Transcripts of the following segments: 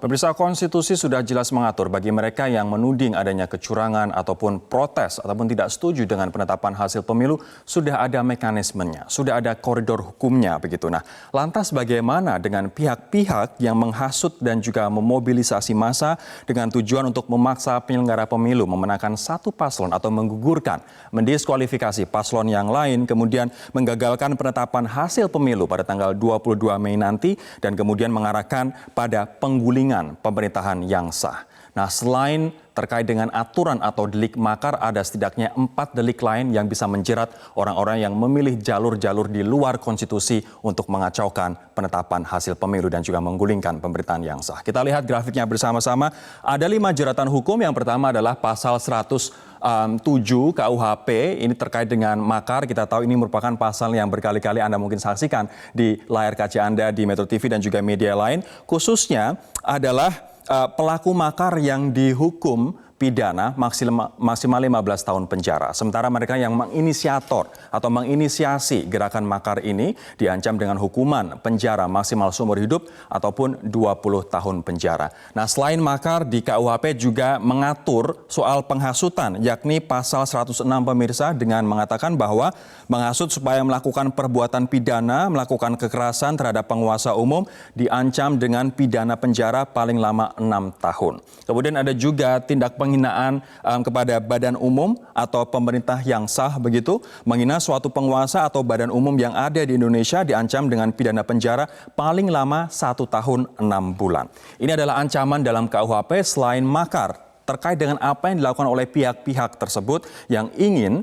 Pemirsa, konstitusi sudah jelas mengatur bagi mereka yang menuding adanya kecurangan ataupun protes ataupun tidak setuju dengan penetapan hasil pemilu, sudah ada mekanismenya, sudah ada koridor hukumnya begitu. Nah, lantas bagaimana dengan pihak-pihak yang menghasut dan juga memobilisasi massa dengan tujuan untuk memaksa penyelenggara pemilu memenangkan satu paslon atau menggugurkan, mendiskualifikasi paslon yang lain, kemudian menggagalkan penetapan hasil pemilu pada tanggal 22 Mei nanti dan kemudian mengarahkan pada penggulingan pemerintahan yang sah. Nah, selain terkait dengan aturan atau delik makar, ada setidaknya 4 delik lain yang bisa menjerat orang-orang yang memilih jalur-jalur di luar konstitusi untuk mengacaukan penetapan hasil pemilu dan juga menggulingkan pemerintahan yang sah. Kita lihat grafiknya bersama-sama. Ada 5 jeratan hukum. Yang pertama adalah pasal 107 KUHP. Ini terkait dengan makar. Kita tahu ini merupakan pasal yang berkali-kali Anda mungkin saksikan di layar kaca Anda di Metro TV dan juga media lain. Khususnya adalah pelaku makar yang dihukum pidana maksimal 15 tahun penjara. Sementara mereka yang menginisiator atau menginisiasi gerakan makar ini diancam dengan hukuman penjara maksimal seumur hidup ataupun 20 tahun penjara. Nah, selain makar, di KUHP juga mengatur soal penghasutan, yakni pasal 106 pemirsa, dengan mengatakan bahwa menghasut supaya melakukan perbuatan pidana, melakukan kekerasan terhadap penguasa umum diancam dengan pidana penjara paling lama 6 tahun. Kemudian ada juga tindak penghinaan kepada badan umum atau pemerintah yang sah begitu. Menghina suatu penguasa atau badan umum yang ada di Indonesia diancam dengan pidana penjara paling lama 1 tahun 6 bulan. Ini adalah ancaman dalam KUHP selain makar terkait dengan apa yang dilakukan oleh pihak-pihak tersebut yang ingin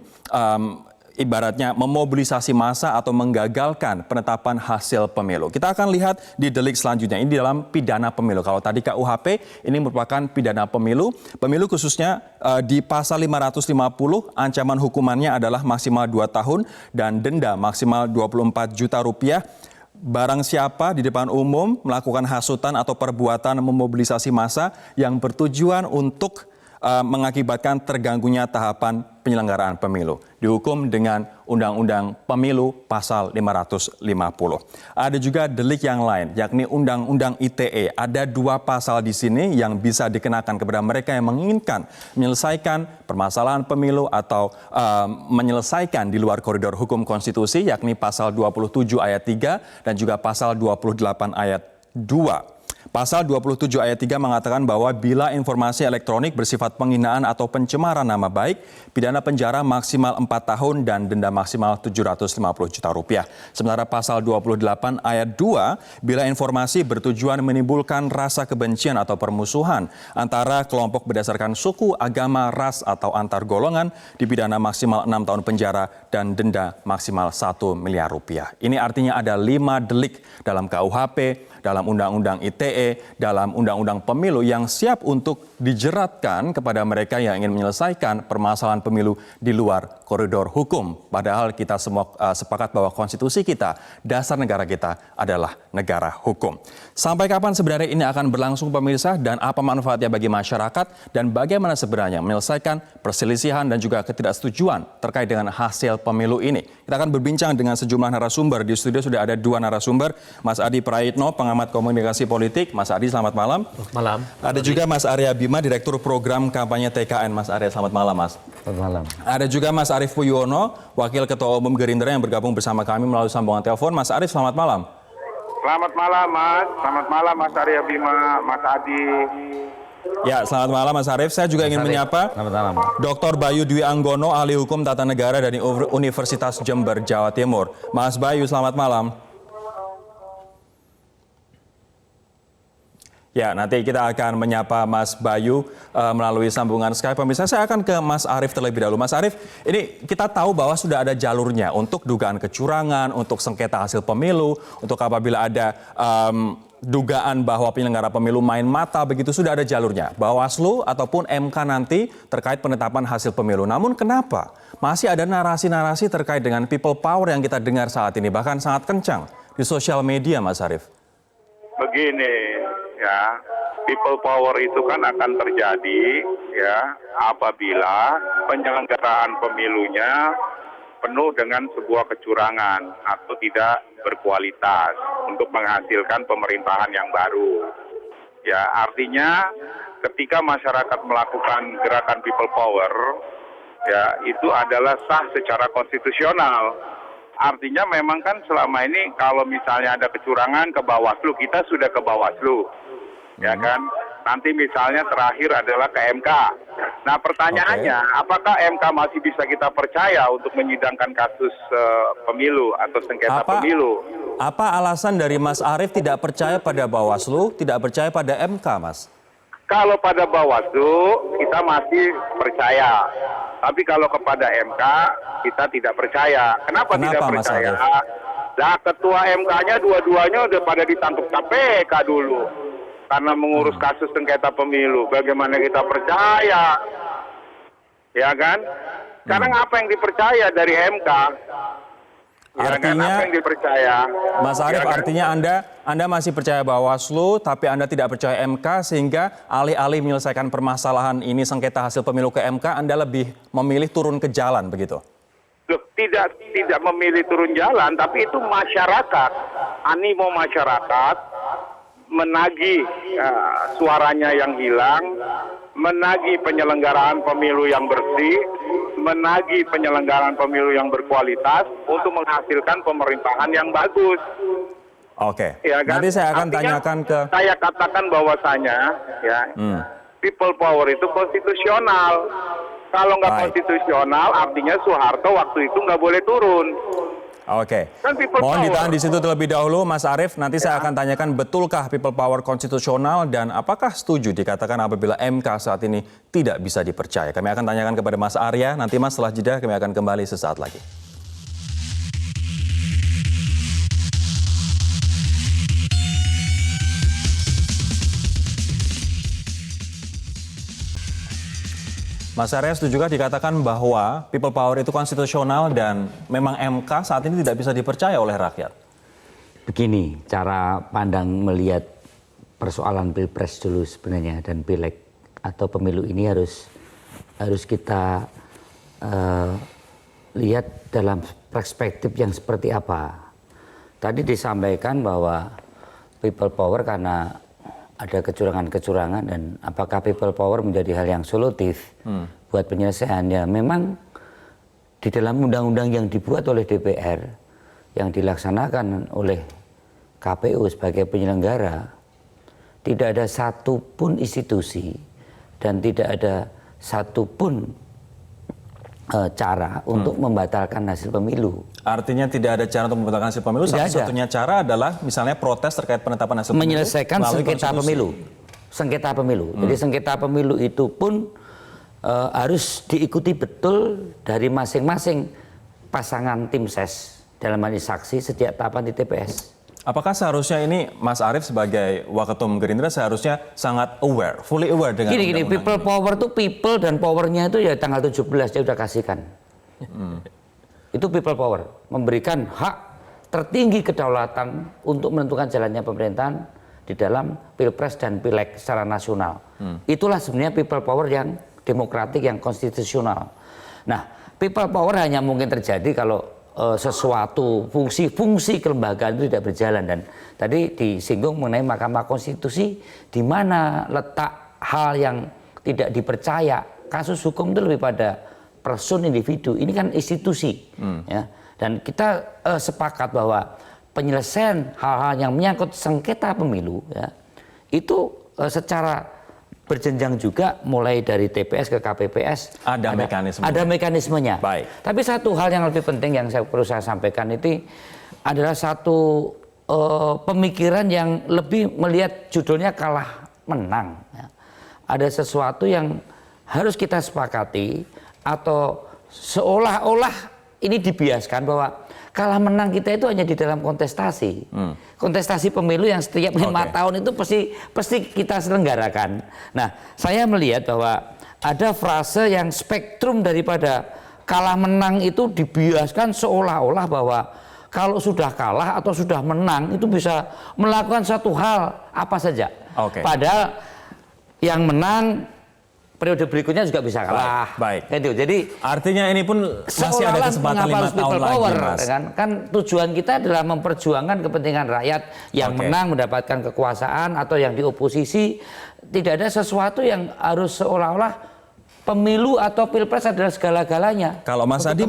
ibaratnya memobilisasi massa atau menggagalkan penetapan hasil pemilu. Kita akan lihat di delik selanjutnya, ini dalam pidana pemilu. Kalau tadi KUHP, ini merupakan pidana pemilu. Pemilu khususnya di pasal 550, ancaman hukumannya adalah maksimal 2 tahun dan denda maksimal 24 juta rupiah. Barang siapa di depan umum melakukan hasutan atau perbuatan memobilisasi massa yang bertujuan untuk mengakibatkan terganggunya tahapan penyelenggaraan pemilu. Dihukum dengan Undang-Undang Pemilu pasal 550. Ada juga delik yang lain, yakni Undang-Undang ITE. Ada 2 pasal di sini yang bisa dikenakan kepada mereka yang menginginkan menyelesaikan permasalahan pemilu atau menyelesaikan di luar koridor hukum konstitusi, yakni pasal 27 ayat 3 dan juga pasal 28 ayat 2. Pasal 27 ayat 3 mengatakan bahwa bila informasi elektronik bersifat penghinaan atau pencemaran nama baik, pidana penjara maksimal 4 tahun dan denda maksimal 750 juta rupiah. Sementara pasal 28 ayat 2, bila informasi bertujuan menimbulkan rasa kebencian atau permusuhan antara kelompok berdasarkan suku, agama, ras, atau antar golongan, dipidana maksimal 6 tahun penjara dan denda maksimal 1 miliar rupiah. Ini artinya ada 5 delik dalam KUHP, dalam Undang-Undang ITE, dalam Undang-Undang Pemilu yang siap untuk dijeratkan kepada mereka yang ingin menyelesaikan permasalahan pemilu di luar koridor hukum. Padahal kita semua sepakat bahwa konstitusi kita, dasar negara kita adalah negara hukum. Sampai kapan sebenarnya ini akan berlangsung pemirsa dan apa manfaatnya bagi masyarakat dan bagaimana sebenarnya menyelesaikan perselisihan dan juga ketidaksetujuan terkait dengan hasil pemilu ini. Kita akan berbincang dengan sejumlah narasumber. Di studio sudah ada 2 narasumber, Mas Adi Praitno, pengamat komunikasi politik. Mas Adi, selamat malam. Malam. Ada juga Mas Arya Bima, Direktur Program Kampanye TKN. Mas Arya, selamat malam, Mas. Selamat malam. Ada juga Mas Arief Puyono, Wakil Ketua Umum Gerindra yang bergabung bersama kami melalui sambungan telepon. Mas Arief, selamat malam. Selamat malam, Mas. Selamat malam, Mas Arya Bima, Mas Adi. Ya, selamat malam Mas Arief. Saya juga ingin menyapa Dr. Bayu Dwi Anggono, ahli hukum tata negara dari Universitas Jember, Jawa Timur. Mas Bayu, selamat malam. Ya, nanti kita akan menyapa Mas Bayu melalui sambungan Skype. Pemirsa, saya akan ke Mas Arief terlebih dahulu. Mas Arief, ini kita tahu bahwa sudah ada jalurnya untuk dugaan kecurangan, untuk sengketa hasil pemilu, untuk apabila ada dugaan bahwa penyelenggara pemilu main mata, begitu sudah ada jalurnya. Bawaslu ataupun MK nanti terkait penetapan hasil pemilu. Namun kenapa masih ada narasi-narasi terkait dengan people power yang kita dengar saat ini, bahkan sangat kencang di sosial media, Mas Arief? Begini, ya, people power itu kan akan terjadi ya apabila penyelenggaraan pemilunya penuh dengan sebuah kecurangan atau tidak berkualitas untuk menghasilkan pemerintahan yang baru. Ya, artinya ketika masyarakat melakukan gerakan people power, ya itu adalah sah secara konstitusional. Artinya memang kan selama ini kalau misalnya ada kecurangan ke Bawaslu, kita sudah ke Bawaslu, ya kan? Nanti misalnya terakhir adalah ke MK. Nah pertanyaannya, apakah MK masih bisa kita percaya untuk menyidangkan kasus pemilu atau sengketa pemilu? Apa alasan dari Mas Arief tidak percaya pada Bawaslu, tidak percaya pada MK, Mas? Kalau pada Bawaslu kita masih percaya, tapi kalau kepada MK kita tidak percaya. Kenapa tidak Mas percaya? Arief? Nah, ketua MK-nya dua-duanya udah pada ditangkap KPK dulu karena mengurus kasus sengketa pemilu. Bagaimana kita percaya? Ya kan? Sekarang apa yang dipercaya dari MK? Ya kan? Artinya, apa yang dipercaya? Mas Arief, Ya kan? artinya Anda masih percaya Bawaslu, tapi Anda tidak percaya MK, sehingga alih-alih menyelesaikan permasalahan ini sengketa hasil pemilu ke MK, Anda lebih memilih turun ke jalan, begitu? Loh, tidak memilih turun jalan, tapi itu masyarakat, animo masyarakat menagih suaranya yang hilang, menagih penyelenggaraan pemilu yang bersih, menagih penyelenggaraan pemilu yang berkualitas untuk menghasilkan pemerintahan yang bagus. Oke, Ya kan? nanti saya akan Artinya, tanyakan ke... Saya katakan bahwasanya, ya, people power itu konstitusional. Kalau nggak konstitusional, artinya Soeharto waktu itu nggak boleh turun. Oke, Kan people mohon power. ditahan di situ terlebih dahulu, Mas Arief. Nanti saya akan tanyakan betulkah people power konstitusional dan apakah setuju dikatakan apabila MK saat ini tidak bisa dipercaya. Kami akan tanyakan kepada Mas Arya. Nanti Mas, setelah jeda kami akan kembali sesaat lagi. Mas Arya, setujukah dikatakan bahwa people power itu konstitusional dan memang MK saat ini tidak bisa dipercaya oleh rakyat? Begini, cara pandang melihat persoalan pilpres dulu sebenarnya dan pileg atau pemilu ini harus kita lihat dalam perspektif yang seperti apa. Tadi disampaikan bahwa people power karena ada kecurangan-kecurangan dan apakah people power menjadi hal yang solutif buat penyelesaiannya. Memang di dalam undang-undang yang dibuat oleh DPR, yang dilaksanakan oleh KPU sebagai penyelenggara, tidak ada satupun institusi dan tidak ada satupun cara untuk membatalkan hasil pemilu. Artinya tidak ada cara untuk membatalkan hasil pemilu. Satu-satunya cara adalah misalnya protes terkait penetapan hasil pemilu. Menyelesaikan sengketa pemilu. Sengketa pemilu. Jadi sengketa pemilu itu pun harus diikuti betul dari masing-masing pasangan tim ses dalam hal ini saksi setiap tahapan di TPS. Apakah seharusnya ini Mas Arief sebagai Waketum Gerindra seharusnya sangat aware, fully aware dengan Gini, undang-undang people ini? power tuh people dan powernya itu ya tanggal 17 dia udah kasihkan. Itu people power, memberikan hak tertinggi kedaulatan untuk menentukan jalannya pemerintahan di dalam pilpres dan pileg secara nasional. Itulah sebenarnya people power yang demokratik, yang konstitusional. Nah, people power hanya mungkin terjadi kalau sesuatu fungsi kelembagaan itu tidak berjalan. Dan tadi disinggung mengenai Mahkamah Konstitusi, di mana letak hal yang tidak dipercaya. Kasus hukum itu lebih pada person individu, ini kan institusi. Ya. Dan kita sepakat bahwa penyelesaian hal-hal yang menyangkut sengketa pemilu, ya, itu secara berjenjang juga mulai dari TPS ke KPPS Ada mekanisme. Ada mekanismenya. Baik. Tapi satu hal yang lebih penting yang perlu saya sampaikan itu adalah satu pemikiran yang lebih melihat judulnya kalah menang. Ya. Ada sesuatu yang harus kita sepakati atau seolah-olah ini dibiaskan bahwa kalah menang kita itu hanya di dalam kontestasi. Kontestasi pemilu yang setiap 5 tahun itu pasti kita selenggarakan. Nah, saya melihat bahwa ada frase yang spektrum daripada kalah menang itu dibiaskan seolah-olah bahwa kalau sudah kalah atau sudah menang itu bisa melakukan satu hal apa saja. Padahal yang menang periode berikutnya juga bisa kalah. Baik. Gitu. Jadi artinya ini pun masih ada kesempatan 5 tahun lagi, Mas. Kan tujuan kita adalah memperjuangkan kepentingan rakyat yang menang mendapatkan kekuasaan atau yang di oposisi. Tidak ada sesuatu yang harus seolah-olah pemilu atau pilpres adalah segala-galanya. Kalau Mas Adi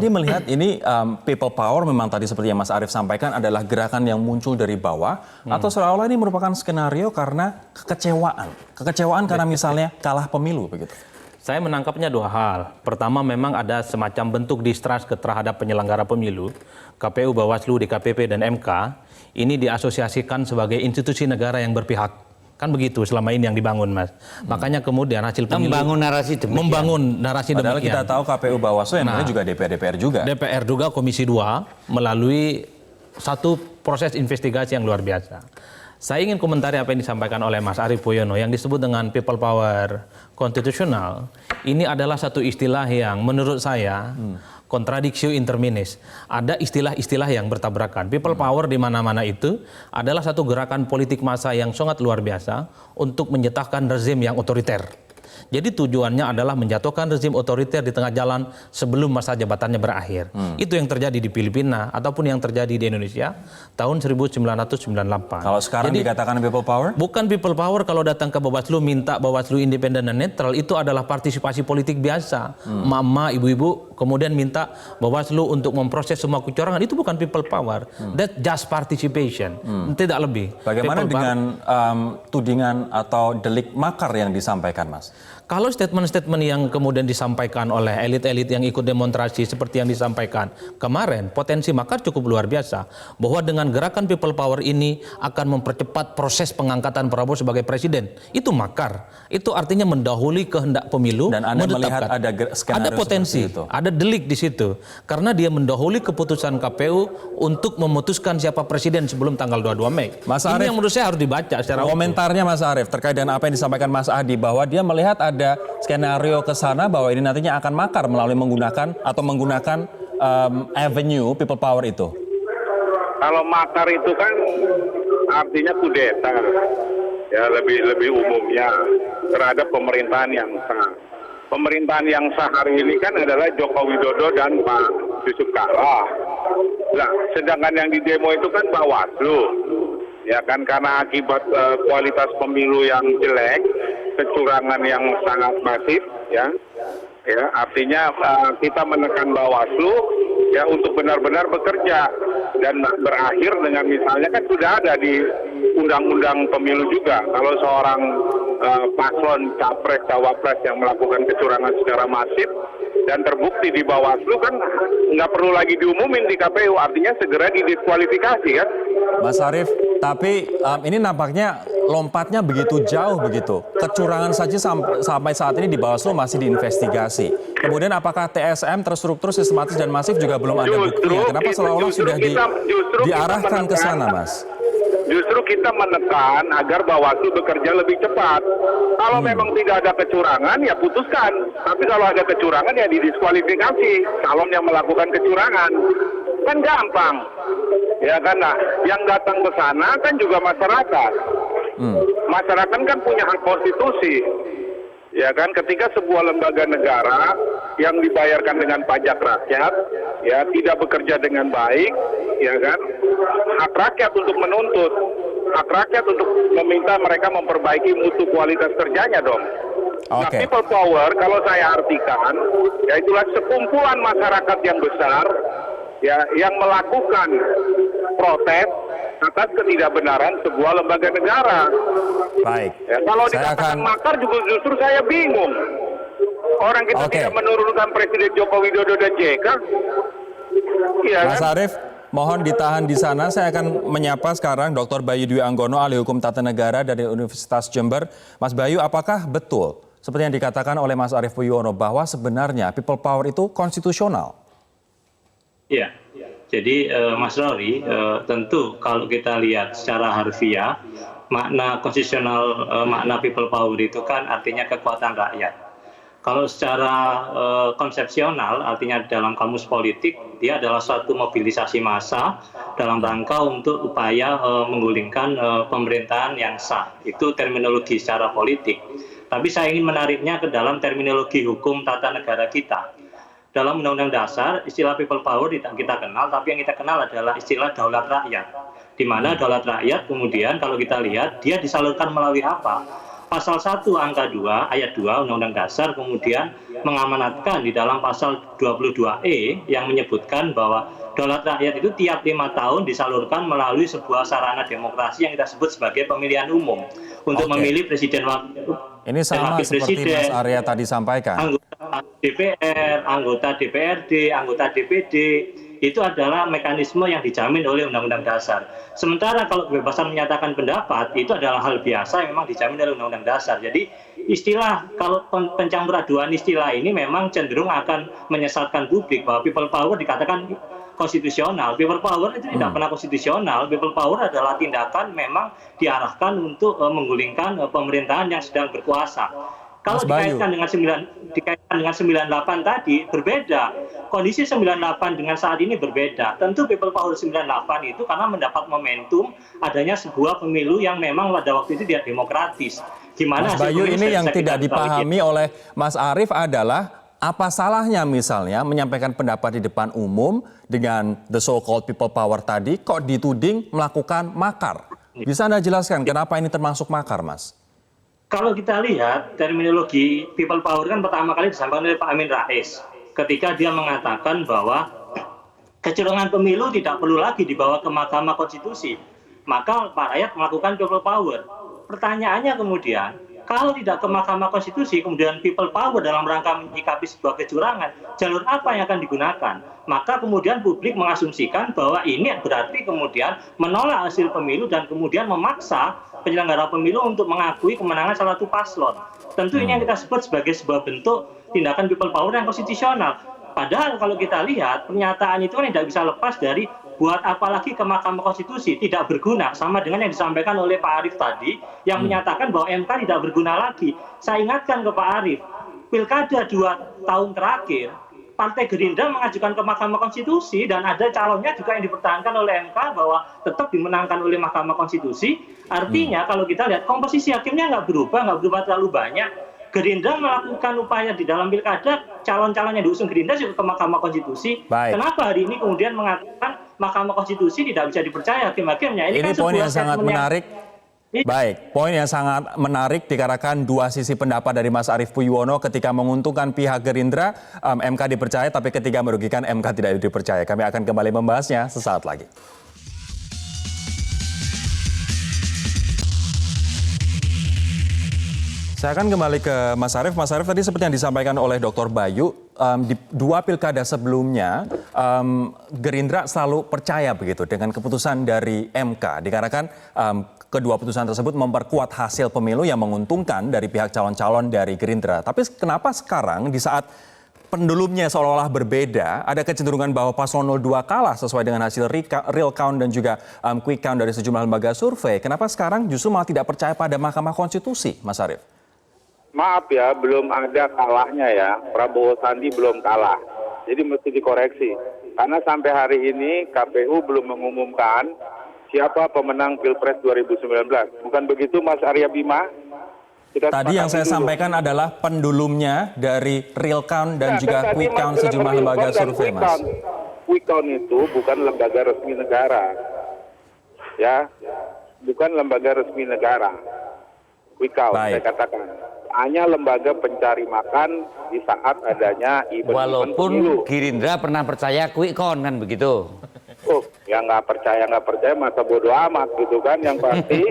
melihat, ini people power memang tadi seperti yang Mas Arief sampaikan adalah gerakan yang muncul dari bawah atau seolah-olah ini merupakan skenario karena kekecewaan karena misalnya kalah pemilu begitu. Saya menangkapnya dua hal. Pertama, memang ada semacam bentuk distrust terhadap penyelenggara pemilu, KPU, Bawaslu, DKPP, dan MK. Ini diasosiasikan sebagai institusi negara yang berpihak. Kan begitu selama ini yang dibangun, Mas. Makanya kemudian hasil pemilu membangun narasi demikian. Padahal kita tahu KPU, Bawaslu yang juga DPR juga. DPR juga Komisi 2 melalui satu proses investigasi yang luar biasa. Saya ingin komentari apa yang disampaikan oleh Mas Arief Puyono yang disebut dengan people power konstitusional. Ini adalah satu istilah yang menurut saya kontradiksi interminis. Ada istilah-istilah yang bertabrakan. People power di mana-mana itu adalah satu gerakan politik massa yang sangat luar biasa untuk menyetahkan rezim yang otoriter. Jadi tujuannya adalah menjatuhkan rezim otoriter di tengah jalan sebelum masa jabatannya berakhir. Itu yang terjadi di Filipina ataupun yang terjadi di Indonesia tahun 1998. Kalau sekarang jadi, dikatakan people power? Bukan people power kalau datang ke Bawaslu minta Bawaslu independen dan netral, itu adalah partisipasi politik biasa. Mama, ibu-ibu kemudian minta Bawaslu untuk memproses semua kecurangan, itu bukan people power. That's just participation. Tidak lebih. Bagaimana dengan tudingan atau delik makar yang disampaikan, Mas? Kalau statement-statement yang kemudian disampaikan oleh elit-elit yang ikut demonstrasi seperti yang disampaikan kemarin, potensi makar cukup luar biasa. Bahwa dengan gerakan people power ini akan mempercepat proses pengangkatan Prabowo sebagai presiden. Itu makar. Itu artinya mendahului kehendak pemilu. Dan Anda melihat ada potensi, ada delik di situ. Karena dia mendahului keputusan KPU untuk memutuskan siapa presiden sebelum tanggal 22 Mei. Mas Arief, ini yang menurut saya harus dibaca secara komentarnya Mas Arief terkait dengan apa yang disampaikan Mas Adi, bahwa dia melihat ada skenario ke sana bahwa ini nantinya akan makar melalui menggunakan avenue people power itu. Kalau makar itu kan artinya kudeta, ya lebih umumnya terhadap pemerintahan yang sah. Pemerintahan yang sah hari ini kan adalah Joko Widodo dan Pak Yusuf Kala. Nah, sedangkan yang di demo itu kan Bawaslu, ya kan, karena akibat kualitas pemilu yang jelek, kecurangan yang sangat masif, ya artinya kita menekan Bawaslu ya untuk benar-benar bekerja dan berakhir dengan misalnya kan sudah ada di undang-undang pemilu juga kalau seorang paslon capres cawapres yang melakukan kecurangan secara masif dan terbukti di Bawaslu kan nggak perlu lagi diumumin di KPU, artinya segera didiskualifikasi kan. Mas Arief, tapi ini nampaknya lompatnya begitu jauh begitu. Kecurangan saja sampai saat ini di Bawaslu masih diinvestigasi. Kemudian apakah TSM terstruktur, sistematis dan masif juga belum ada buktinya? Kenapa seolah-olah sudah diarahkan ke sana, Mas? Justru kita menekan agar Bawaslu bekerja lebih cepat. Kalau memang tidak ada kecurangan, ya putuskan. Tapi kalau ada kecurangan, ya didiskualifikasi calon yang melakukan kecurangan. Kan gampang. Ya kan, nah, yang datang ke sana kan juga masyarakat. Masyarakat kan punya hak konstitusi. Ya kan, ketika sebuah lembaga negara yang dibayarkan dengan pajak rakyat, ya tidak bekerja dengan baik, ya kan, hak rakyat untuk menuntut, hak rakyat untuk meminta mereka memperbaiki mutu kualitas kerjanya dong. Nah, people power kalau saya artikan, ya itulah sekumpulan masyarakat yang besar, ya yang melakukan protes atas ketidakbenaran sebuah lembaga negara. Baik. Ya, kalau dikatakan makar juga justru saya bingung. Orang kita tidak menurunkan Presiden Joko Widodo dan JK. Ya, Mas Arief, mohon ditahan di sana. Saya akan menyapa sekarang Dr. Bayu Dwi Anggono, ahli hukum tata negara dari Universitas Jember. Mas Bayu, apakah betul seperti yang dikatakan oleh Mas Arief Puyono bahwa sebenarnya people power itu konstitusional? Iya. Jadi Mas Rory, tentu kalau kita lihat secara harfiah, makna konstitusional, makna people power itu kan artinya kekuatan rakyat. Kalau secara konsepsional, artinya dalam kamus politik, dia adalah suatu mobilisasi massa dalam rangka untuk upaya menggulingkan pemerintahan yang sah. Itu terminologi secara politik. Tapi saya ingin menariknya ke dalam terminologi hukum tata negara kita. Dalam Undang-Undang Dasar, istilah people power tidak kita kenal, tapi yang kita kenal adalah istilah daulat rakyat. Di mana daulat rakyat kemudian kalau kita lihat, dia disalurkan melalui apa? Pasal 1 angka 2 ayat 2 Undang-Undang Dasar kemudian mengamanatkan di dalam pasal 22E yang menyebutkan bahwa daulat rakyat itu tiap 5 tahun disalurkan melalui sebuah sarana demokrasi yang kita sebut sebagai pemilihan umum untuk memilih presiden Ini sama seperti Mas Arya tadi sampaikan. Anggota DPR, anggota DPRD, anggota DPD, itu adalah mekanisme yang dijamin oleh Undang-Undang Dasar. Sementara kalau kebebasan menyatakan pendapat, itu adalah hal biasa yang memang dijamin oleh Undang-Undang Dasar. Jadi istilah, kalau pencampuraduan istilah ini memang cenderung akan menyesatkan publik bahwa people power dikatakan konstitusional. People power itu tidak pernah konstitusional. People power adalah tindakan memang diarahkan untuk menggulingkan pemerintahan yang sedang berkuasa. Kalau dikaitkan dengan 98 tadi berbeda. Kondisi 98 dengan saat ini berbeda. Tentu people power 98 itu karena mendapat momentum adanya sebuah pemilu yang memang pada waktu itu tidak demokratis. Gimana Mas Bayu, ini yang tidak dipahami oleh Mas Arief adalah apa salahnya misalnya menyampaikan pendapat di depan umum dengan the so-called people power tadi kok dituding melakukan makar? Bisa Anda jelaskan kenapa ini termasuk makar, Mas? Kalau kita lihat terminologi people power kan pertama kali disampaikan oleh Pak Amin Rais ketika dia mengatakan bahwa kecurangan pemilu tidak perlu lagi dibawa ke Mahkamah Konstitusi. Maka Pak Rakyat melakukan people power. Pertanyaannya kemudian, kalau tidak ke Mahkamah Konstitusi, kemudian people power dalam rangka menyikapi sebuah kecurangan, jalur apa yang akan digunakan? Maka kemudian publik mengasumsikan bahwa ini berarti kemudian menolak hasil pemilu dan kemudian memaksa penyelenggara pemilu untuk mengakui kemenangan salah satu paslon. Tentu ini yang kita sebut sebagai sebuah bentuk tindakan people power yang konstitusional. Padahal kalau kita lihat, pernyataan itu kan tidak bisa lepas dari buat apalagi ke Mahkamah Konstitusi, tidak berguna. Sama dengan yang disampaikan oleh Pak Arief tadi, yang menyatakan bahwa MK tidak berguna lagi. Saya ingatkan ke Pak Arief, pilkada 2 tahun terakhir, Partai Gerindra mengajukan ke Mahkamah Konstitusi dan ada calonnya juga yang dipertahankan oleh MK bahwa tetap dimenangkan oleh Mahkamah Konstitusi. Artinya kalau kita lihat komposisi hakimnya nggak berubah terlalu banyak. Gerindra melakukan upaya di dalam pilkada, calon-calon yang diusung Gerindra juga ke Mahkamah Konstitusi. Baik. Kenapa hari ini kemudian mengatakan Mahkamah Konstitusi tidak bisa dipercaya hakim-hakimnya? Ini kan poin yang sangat menarik. Baik, poin yang sangat menarik dikarenakan dua sisi pendapat dari Mas Arief Puyono ketika menguntungkan pihak Gerindra, MK dipercaya, tapi ketika merugikan MK tidak dipercaya. Kami akan kembali membahasnya sesaat lagi. Saya akan kembali ke Mas Arief. Mas Arief, tadi seperti yang disampaikan oleh Dr. Bayu, di dua pilkada sebelumnya, Gerindra selalu percaya begitu dengan keputusan dari MK. Dikarenakan kedua putusan tersebut memperkuat hasil pemilu yang menguntungkan dari pihak calon-calon dari Gerindra. Tapi kenapa sekarang di saat pendulumnya seolah-olah berbeda, ada kecenderungan bahwa paslon 02 kalah sesuai dengan hasil real count dan juga quick count dari sejumlah lembaga survei. Kenapa sekarang justru malah tidak percaya pada Mahkamah Konstitusi, Mas Arief? Maaf ya, belum ada kalahnya ya. Prabowo Sandi belum kalah. Jadi mesti dikoreksi. Karena sampai hari ini KPU belum mengumumkan siapa pemenang Pilpres 2019. Bukan begitu Mas Arya Bima? Tadi yang saya sampaikan adalah pendulumnya dari real count dan juga quick count sejumlah lembaga survei, Mas. Quick count itu bukan lembaga resmi negara. Ya, bukan lembaga resmi negara. Quick count, saya katakan. Hanya lembaga pencari makan di saat adanya event-event walaupun pemilu. Gerindra pernah percaya quick count kan begitu. Oh, yang nggak percaya masa bodoh amat gitu kan. Yang pasti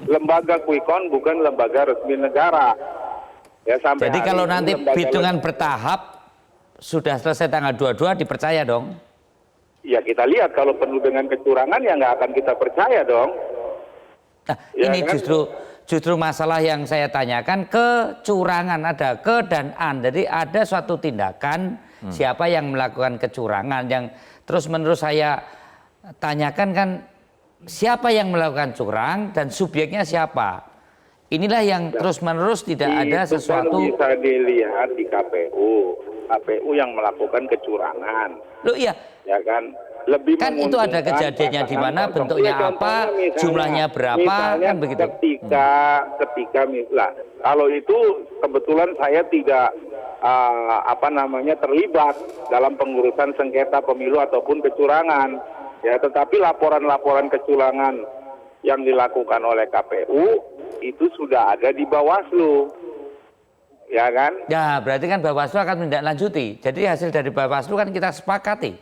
lembaga quick count bukan lembaga resmi negara. Ya, sampai jadi kalau nanti hitungan lembaga bertahap sudah selesai tanggal 22 dipercaya dong. Ya kita lihat kalau penuh dengan kecurangan ya nggak akan kita percaya dong. Nah, Ya ini kan? justru masalah yang saya tanyakan, kecurangan ada ke dan an. Jadi ada suatu tindakan siapa yang melakukan kecurangan, yang terus menerus saya tanyakan kan siapa yang melakukan curang dan subjeknya siapa. Inilah yang terus menerus tidak ada sesuatu. Itu kan bisa dilihat di KPU. KPU yang melakukan kecurangan. Loh iya. Ya kan? lebih Kan itu ada menguntungkan kejadiannya di mana, pasangan bentuknya kosong. apa, Misalnya, jumlahnya berapa, kan begitu. Ketika kalau itu kebetulan saya tidak terlibat dalam pengurusan sengketa pemilu ataupun kecurangan, ya, tetapi laporan-laporan kecurangan yang dilakukan oleh KPU itu sudah ada di Bawaslu, ya kan? Ya, berarti kan Bawaslu akan menindaklanjuti. Jadi hasil dari Bawaslu kan kita sepakati.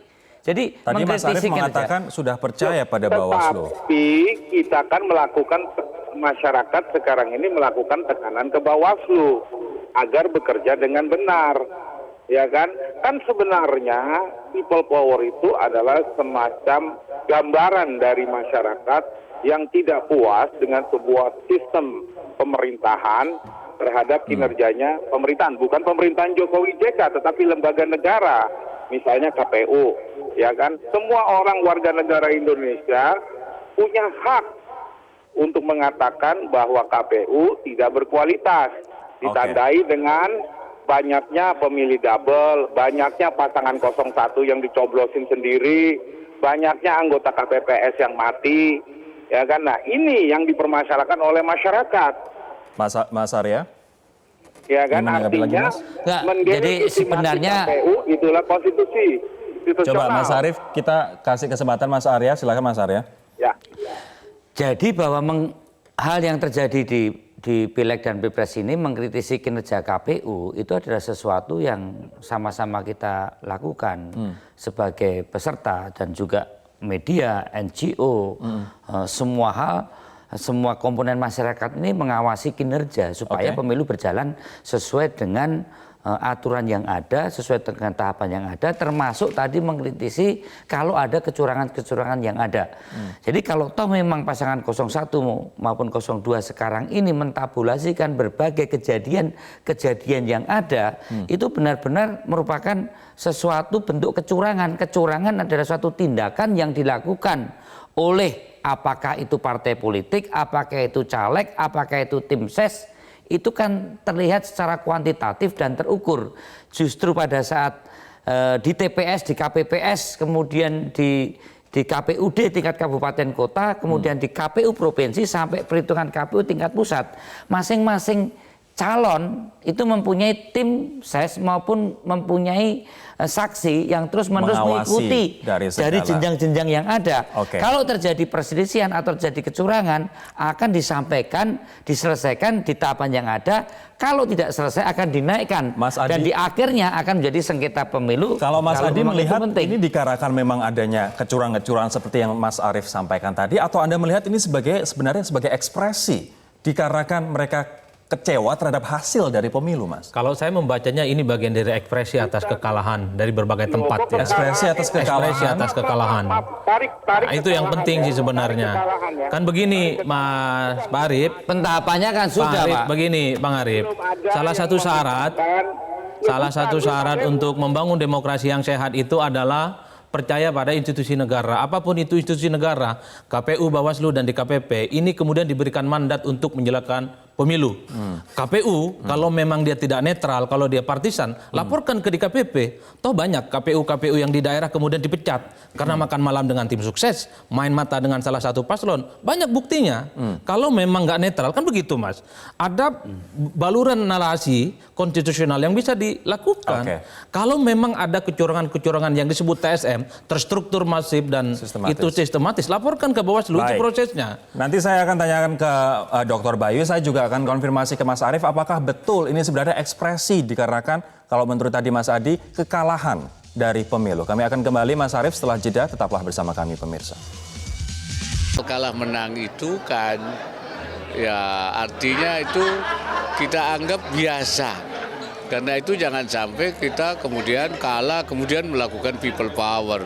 Jadi Tadi Mas Arief mengkritisi kinerja. mengatakan sudah percaya pada Bawaslu. Tetapi kita kan melakukan, masyarakat sekarang ini melakukan tekanan ke Bawaslu agar bekerja dengan benar, ya kan? Kan sebenarnya people power itu adalah semacam gambaran dari masyarakat yang tidak puas dengan sebuah sistem pemerintahan terhadap kinerjanya pemerintahan, bukan pemerintahan Jokowi JK, tetapi lembaga negara, misalnya KPU, ya kan? Semua orang warga negara Indonesia punya hak untuk mengatakan bahwa KPU tidak berkualitas, ditandai dengan banyaknya pemilih double, banyaknya pasangan 01 yang dicoblosin sendiri, banyaknya anggota KPPS yang mati, ya kan? Nah, ini yang dipermasalahkan oleh masyarakat. Mas Arya? Ya kan, Ingin menanggapi lagi, artinya Mas? Nggak, jadi mendelegitimasi sebenarnya KPU itulah konstitusi. Coba Mas Arief, kita kasih kesempatan Mas Arya, silakan Mas Arya. Ya. Jadi bahwa hal yang terjadi di Pileg dan Pilpres ini mengkritisi kinerja KPU itu adalah sesuatu yang sama-sama kita lakukan sebagai peserta dan juga media, NGO, semua hal, semua komponen masyarakat ini mengawasi kinerja supaya pemilu berjalan sesuai dengan aturan yang ada, sesuai dengan tahapan yang ada, termasuk tadi mengkritisi kalau ada kecurangan-kecurangan yang ada. Jadi kalau toh memang pasangan 01 maupun 02 sekarang ini mentabulasikan berbagai kejadian yang ada, itu benar-benar merupakan sesuatu bentuk kecurangan. Kecurangan adalah suatu tindakan yang dilakukan oleh apakah itu partai politik, apakah itu caleg, apakah itu tim ses, itu kan terlihat secara kuantitatif dan terukur. Justru pada saat di TPS, di KPPS, kemudian di KPUD tingkat kabupaten kota, kemudian di KPU provinsi sampai perhitungan KPU tingkat pusat, masing-masing calon itu mempunyai tim ses maupun mempunyai saksi yang terus-menerus mengikuti dari jenjang-jenjang yang ada. Kalau terjadi perselisihan atau terjadi kecurangan akan disampaikan, diselesaikan di tahapan yang ada. Kalau tidak selesai akan dinaikkan dan di akhirnya akan menjadi sengketa pemilu. Kalau Mas Adi melihat ini dikarenakan memang adanya kecurangan-kecurangan seperti yang Mas Arief sampaikan tadi, atau Anda melihat ini sebenarnya sebagai ekspresi dikarenakan mereka kecewa terhadap hasil dari pemilu, Mas? Kalau saya membacanya ini bagian dari ekspresi atas kekalahan dari berbagai tempat. Ya. Ekspresi atas kekalahan. Ekspresi atas kekalahan. Nah, itu yang penting sih sebenarnya. Kan begini, Mas Pak Arief. Pentahapannya kan sudah, Pak. Begini, Bang Arief. Salah satu syarat untuk membangun demokrasi yang sehat itu adalah percaya pada institusi negara. Apapun itu institusi negara, KPU, Bawaslu, dan DKPP, ini kemudian diberikan mandat untuk menjalankan pemilu. KPU kalau memang dia tidak netral, kalau dia partisan, laporkan ke DKPP. Toh banyak KPU yang di daerah kemudian dipecat karena makan malam dengan tim sukses, main mata dengan salah satu paslon. Banyak buktinya. Kalau memang nggak netral, kan begitu, Mas. Ada baluran narasi konstitusional yang bisa dilakukan. Kalau memang ada kecurangan-kecurangan yang disebut TSM, terstruktur masif dan itu sistematis, laporkan ke Bawaslu, itu prosesnya. Nanti saya akan tanyakan ke Dr. Bayu, saya juga akan konfirmasi ke Mas Arief apakah betul ini sebenarnya ekspresi dikarenakan kalau menurut tadi Mas Adi kekalahan dari pemilu. Kami akan kembali Mas Arief setelah jeda, tetaplah bersama kami pemirsa. Kalah menang itu kan ya artinya itu kita anggap biasa. Karena itu jangan sampai kita kemudian kalah kemudian melakukan people power.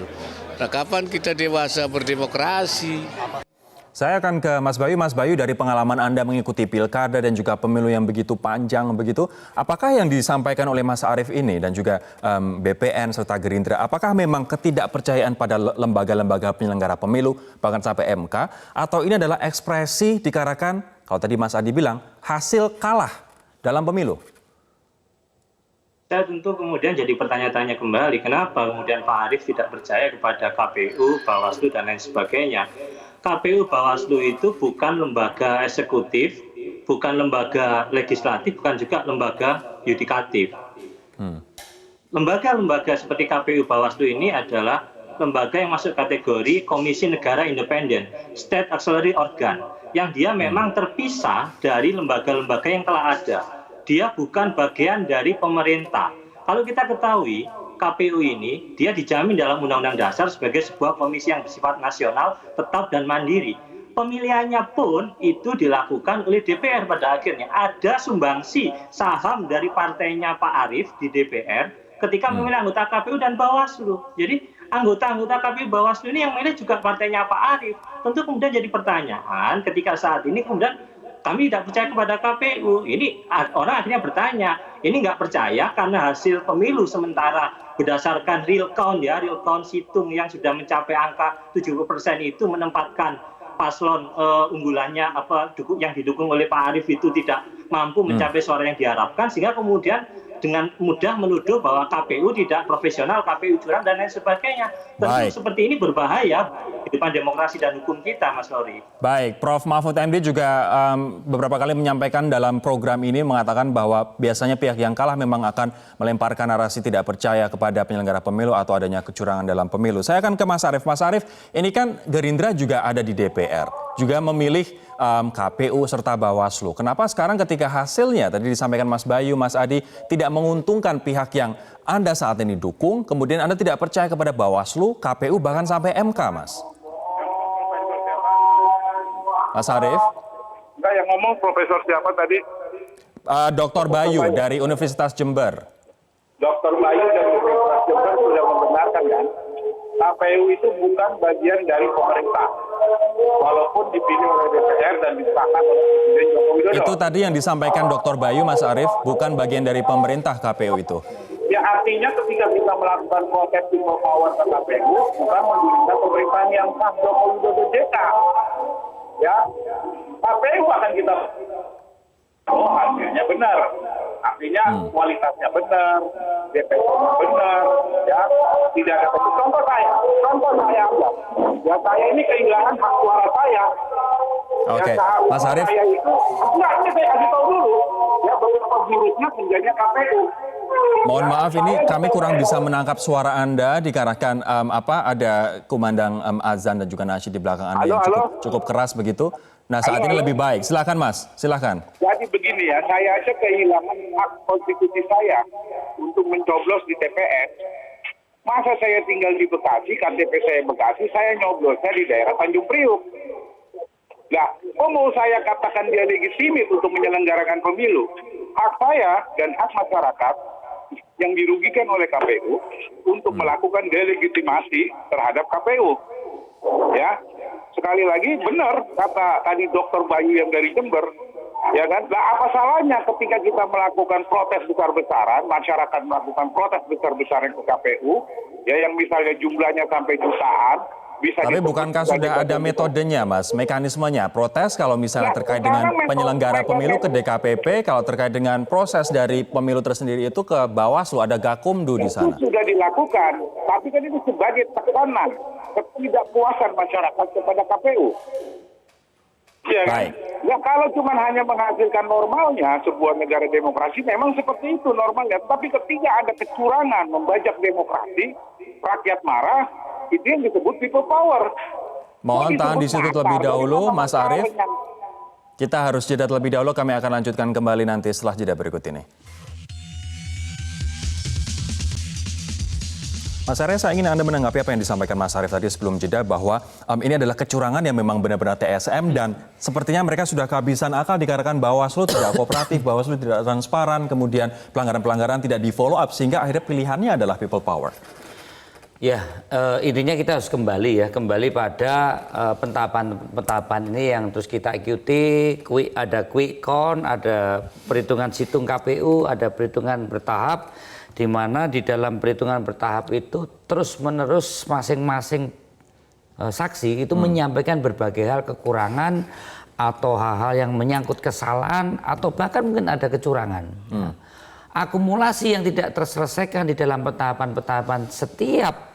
Nah, kapan kita dewasa berdemokrasi? Saya akan ke Mas Bayu. Mas Bayu, dari pengalaman Anda mengikuti pilkada dan juga pemilu yang begitu panjang begitu, apakah yang disampaikan oleh Mas Arief ini dan juga BPN serta Gerindra, apakah memang ketidakpercayaan pada lembaga-lembaga penyelenggara pemilu bahkan sampai MK, atau ini adalah ekspresi dikarenakan kalau tadi Mas Adi bilang hasil kalah dalam pemilu? saya tentu kemudian jadi bertanya-tanya kembali, kenapa kemudian Pak Arief tidak percaya kepada KPU, Bawaslu, dan lain sebagainya. KPU, Bawaslu itu bukan lembaga eksekutif, bukan lembaga legislatif, bukan juga lembaga yudikatif. Lembaga-lembaga seperti KPU, Bawaslu ini adalah lembaga yang masuk kategori Komisi Negara Independen, State Auxiliary Organ, yang dia memang terpisah dari lembaga-lembaga yang telah ada. Dia bukan bagian dari pemerintah. Kalau kita ketahui, KPU ini dia dijamin dalam Undang-Undang Dasar sebagai sebuah komisi yang bersifat nasional, tetap dan mandiri. Pemilihannya pun itu dilakukan oleh DPR pada akhirnya. Ada sumbangsi saham dari partainya Pak Arief di DPR ketika memilih anggota KPU dan Bawaslu. Jadi anggota-anggota KPU Bawaslu ini yang milih juga partainya Pak Arief. Tentu kemudian jadi pertanyaan ketika saat ini kemudian kami tidak percaya kepada KPU. Ini orang akhirnya bertanya, ini nggak percaya karena hasil pemilu sementara berdasarkan real count situng yang sudah mencapai angka 70% itu menempatkan paslon unggulannya yang didukung oleh Pak Arief itu tidak mampu mencapai suara yang diharapkan, sehingga kemudian dengan mudah menuduh bahwa KPU tidak profesional, KPU curang dan lain sebagainya. Tentu seperti ini berbahaya di depan demokrasi dan hukum kita, Mas Lori. Baik, Prof. Mahfud MD juga beberapa kali menyampaikan dalam program ini mengatakan bahwa biasanya pihak yang kalah memang akan melemparkan narasi tidak percaya kepada penyelenggara pemilu atau adanya kecurangan dalam pemilu. Saya akan ke Mas Arief. Mas Arief, ini kan Gerindra juga ada di DPR, juga memilih KPU serta Bawaslu. Kenapa sekarang ketika hasilnya tadi disampaikan Mas Bayu, Mas Adi tidak menguntungkan pihak yang Anda saat ini dukung, kemudian Anda tidak percaya kepada Bawaslu, KPU bahkan sampai MK, Mas? Mas Arief? Enggak, yang ngomong profesor siapa tadi? Dr. Bayu dari Universitas Jember. Dr. Bayu dari Universitas Jember sudah membenarkan kan, KPU itu bukan bagian dari pemerintah, walaupun dipilih oleh DPR dan disahkan oleh Presiden Joko Widodo. Itu tadi yang disampaikan Dr. Bayu, Mas Arief, bukan bagian dari pemerintah KPU itu. Ya artinya ketika kita melakukan proses people power ke KPU, bukan menggulingkan pemerintahan yang sah Joko Widodo JK. Ya, KPU akan kita hasilnya benar, artinya kualitasnya benar, DPO-nya benar, ya tidak ada contoh saya ya saya ini kehilangan hak suara saya. Oke, Mas Arief. Saya itu, ini saya kasih tahu dulu, ya beberapa virusnya menjadinya KPU. Mohon maaf, ini kami kurang bisa menangkap suara Anda dikarenakan ada kumandang azan dan juga nasyid di belakang Anda yang cukup keras begitu. Nah, saat ini lebih baik. Silakan, Mas. Silakan. Jadi begini ya, saya aja kehilangan hak konstitusi saya untuk mencoblos di TPS. Masa saya tinggal di Bekasi, KTP saya Bekasi, saya nyoblosnya di daerah Tanjung Priuk. Nah, kok mau saya katakan dia legitimit untuk menyelenggarakan pemilu? Hak saya dan hak masyarakat yang dirugikan oleh KPU untuk melakukan delegitimasi terhadap KPU. Ya, sekali lagi benar kata tadi Dr. Bayu yang dari Jember, ya kan? Nah, apa salahnya ketika kita melakukan protes besar-besaran, masyarakat melakukan protes besar-besaran ke KPU, ya yang misalnya jumlahnya sampai jutaan, bisa. Tapi bukankah sudah ada metodenya, Mas, mekanismenya? Protes kalau misalnya terkait dengan penyelenggara pemilu ke DKPP, kalau terkait dengan proses dari pemilu tersendiri itu ke Bawaslu, ada Gakumdu di sana. Itu sudah dilakukan, tapi kan itu sebagai tekanan ketidakpuasan masyarakat kepada KPU. Ya, kan? Ya kalau cuma hanya menghasilkan normalnya sebuah negara demokrasi memang seperti itu normalnya. Tapi ketika ada kecurangan membajak demokrasi, rakyat marah, itu yang disebut people power. Mohon tahan di situ terlebih dahulu, Mas Arief. Kita harus jeda terlebih dahulu, kami akan lanjutkan kembali nanti setelah jeda berikut ini. Mas Arief, saya ingin Anda menanggapi apa yang disampaikan Mas Arief tadi sebelum jeda bahwa ini adalah kecurangan yang memang benar-benar TSM dan sepertinya mereka sudah kehabisan akal dikarenakan Bawaslu tidak kooperatif, Bawaslu tidak transparan, kemudian pelanggaran-pelanggaran tidak di-follow up sehingga akhirnya pilihannya adalah people power. Ya, intinya kita harus kembali pada pentahapan ini yang terus kita ikuti, ada quick count, ada perhitungan situng KPU, ada perhitungan bertahap, di mana di dalam perhitungan bertahap itu terus-menerus masing-masing saksi itu menyampaikan berbagai hal kekurangan atau hal-hal yang menyangkut kesalahan atau bahkan mungkin ada kecurangan. akumulasi yang tidak terselesaikan di dalam tahapan-tahapan setiap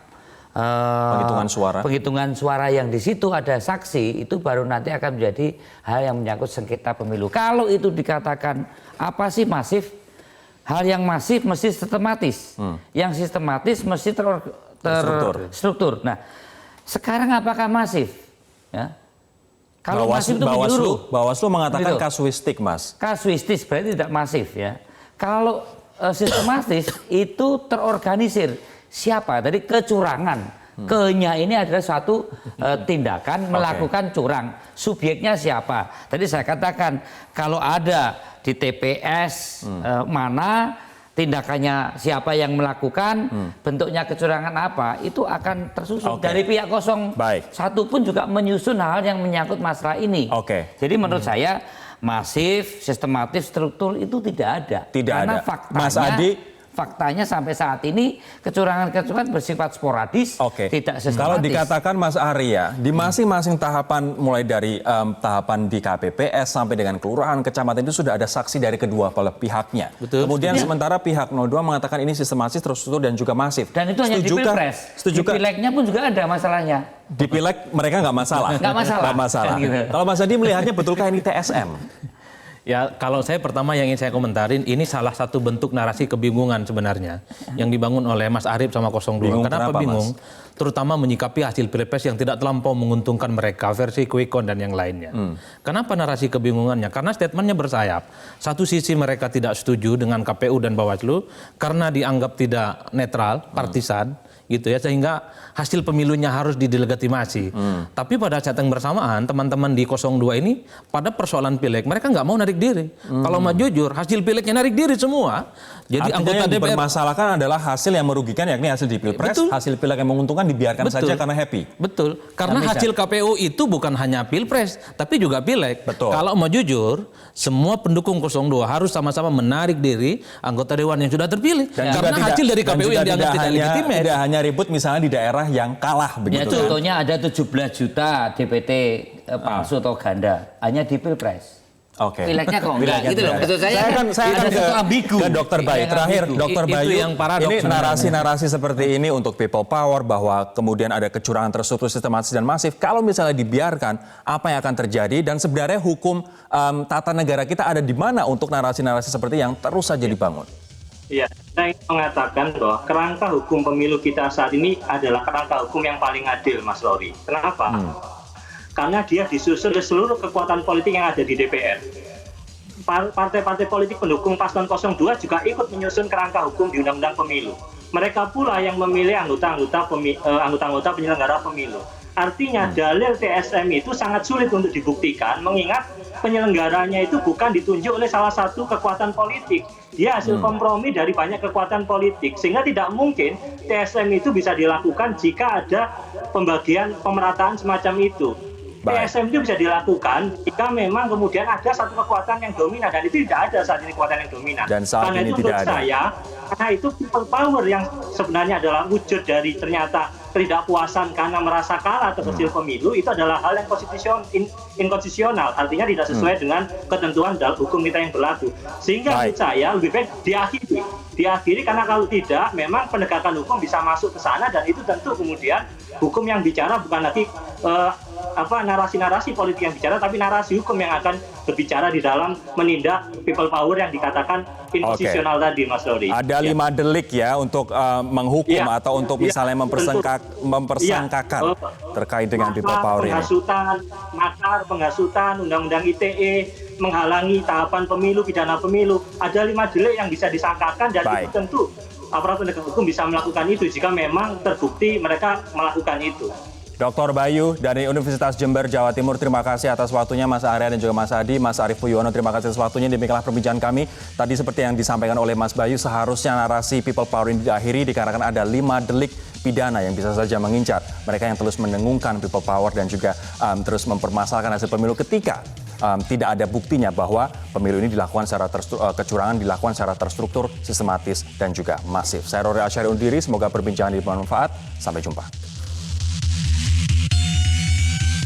penghitungan suara yang di situ ada saksi, itu baru nanti akan menjadi hal yang menyangkut sengketa pemilu. Kalau itu dikatakan apa sih masif? Hal yang masif mesti sistematis, yang sistematis mesti terstruktur. Nah, sekarang apakah masif? Ya. Kalau masif itu menyeluruh. Bawaslu mengatakan kasuistik, Mas. Kasuistis berarti tidak masif ya. Kalau sistematis itu terorganisir. Siapa? Tadi kecurangan. Ke-nya ini adalah suatu tindakan melakukan curang. Subjeknya siapa? Tadi saya katakan kalau ada di TPS mana tindakannya siapa yang melakukan, bentuknya kecurangan apa, itu akan tersusun. Dari pihak 01 pun juga menyusun hal yang menyangkut masalah ini. Jadi menurut saya masif, sistematis, struktur itu tidak ada. Karena faktanya, Mas Adi, faktanya sampai saat ini kecurangan-kecurangan bersifat sporadis, tidak sistematis. Kalau dikatakan Mas Arya, di masing-masing tahapan mulai dari tahapan di KPPS sampai dengan kelurahan, kecamatan itu sudah ada saksi dari kedua pihaknya. Kemudian sementara pihak 02 mengatakan ini sistematis, terstruktur dan juga masif. Dan itu hanya di Pilpres. Di Pilegnya pun juga ada masalahnya. Di Pileg mereka nggak masalah. Nggak masalah. Gitu. Kalau Mas Adi melihatnya betulkah ini TSM? Ya, kalau saya pertama yang ingin saya komentarin, ini salah satu bentuk narasi kebingungan sebenarnya yang dibangun oleh Mas Arief sama 02. Kenapa bingung? Mas? Terutama menyikapi hasil Pilpres yang tidak terlampau menguntungkan mereka, versi quick count dan yang lainnya. Kenapa narasi kebingungannya? Karena statementnya bersayap. Satu sisi mereka tidak setuju dengan KPU dan Bawaslu karena dianggap tidak netral, partisan, gitu ya, sehingga hasil pemilunya harus didelegitimasi. Tapi pada saat yang bersamaan teman-teman di 02 ini pada persoalan pileg mereka nggak mau narik diri. Kalau mau jujur hasil pilegnya narik diri semua. Jadi artinya anggota yang DPR dipermasalahkan adalah hasil yang merugikan, yakni hasil di Pilpres. Hasil pileg yang menguntungkan dibiarkan saja karena happy. Betul. Karena hasil KPU itu bukan hanya Pilpres tapi juga pileg. Kalau mau jujur semua pendukung 02 harus sama-sama menarik diri anggota dewan yang sudah terpilih. Karena hasil dari KPU yang dianggap tidak legitimate. Tidak hanya ribut misalnya di daerah yang kalah begitu. Ya, contohnya ada 17 juta DPT palsu atau ganda hanya di Pilpres. Pileknya kok enggak gitu loh. Maksud saya kan ke Dr. Bayu. Terakhir Dr. Bayu, yang ini narasi-narasi seperti ini untuk people power bahwa kemudian ada kecurangan terstruktur, sistematis dan masif. Kalau misalnya dibiarkan, apa yang akan terjadi? Dan sebenarnya hukum tata negara kita ada di mana untuk narasi-narasi seperti yang terus saja dibangun? Iya, saya ingin mengatakan bahwa kerangka hukum pemilu kita saat ini adalah kerangka hukum yang paling adil, Mas Rory. Kenapa? Karena dia disusun oleh seluruh kekuatan politik yang ada di DPR. Partai-partai politik pendukung paslon 02 juga ikut menyusun kerangka hukum di Undang-Undang Pemilu. Mereka pula yang memilih anggota-anggota penyelenggara pemilu. Artinya dalil TSM itu sangat sulit untuk dibuktikan, mengingat penyelenggaranya itu bukan ditunjuk oleh salah satu kekuatan politik. Dia hasil kompromi dari banyak kekuatan politik, sehingga tidak mungkin TSM itu bisa dilakukan jika ada pemerataan semacam itu. TSM itu bisa dilakukan jika memang kemudian ada satu kekuatan yang dominan, dan itu tidak ada saat ini kekuatan yang dominan. Dan saat karena ini itu tidak menurut saya, karena itu people power yang sebenarnya adalah wujud dari ternyata ketidakpuasan karena merasa kalah atas hasil pemilu, itu adalah hal yang inkonstitusional, artinya tidak sesuai dengan ketentuan dalam hukum kita yang berlaku. Sehingga menurut saya lebih baik diakhiri karena kalau tidak memang penegakan hukum bisa masuk ke sana, dan itu tentu kemudian hukum yang bicara bukan lagi narasi-narasi politik yang bicara, tapi narasi hukum yang akan berbicara di dalam menindak people power yang dikatakan inkonstitusional tadi, Mas Rory. Ada 5 delik ya untuk menghukum atau untuk misalnya mempersangkakan terkait dengan people power ini. Makar, penghasutan, undang-undang ITE, menghalangi tahapan pemilu, pidana pemilu. Ada 5 delik yang bisa disangkakan, dan itu tentu aparat penegak hukum bisa melakukan itu jika memang terbukti mereka melakukan itu. Dr. Bayu dari Universitas Jember, Jawa Timur, terima kasih atas waktunya Mas Arya dan juga Mas Adi. Mas Arief Puyono, terima kasih atas waktunya. Demikianlah perbincangan kami. Tadi seperti yang disampaikan oleh Mas Bayu, seharusnya narasi people power ini diakhiri dikarenakan ada 5 delik pidana yang bisa saja mengincar mereka yang terus mendengungkan people power dan juga terus mempermasalahkan hasil pemilu ketika tidak ada buktinya bahwa pemilu ini dilakukan secara kecurangan dilakukan secara terstruktur, sistematis dan juga masif. Saya Rory Asyari undur diri, semoga perbincangan ini bermanfaat. Sampai jumpa.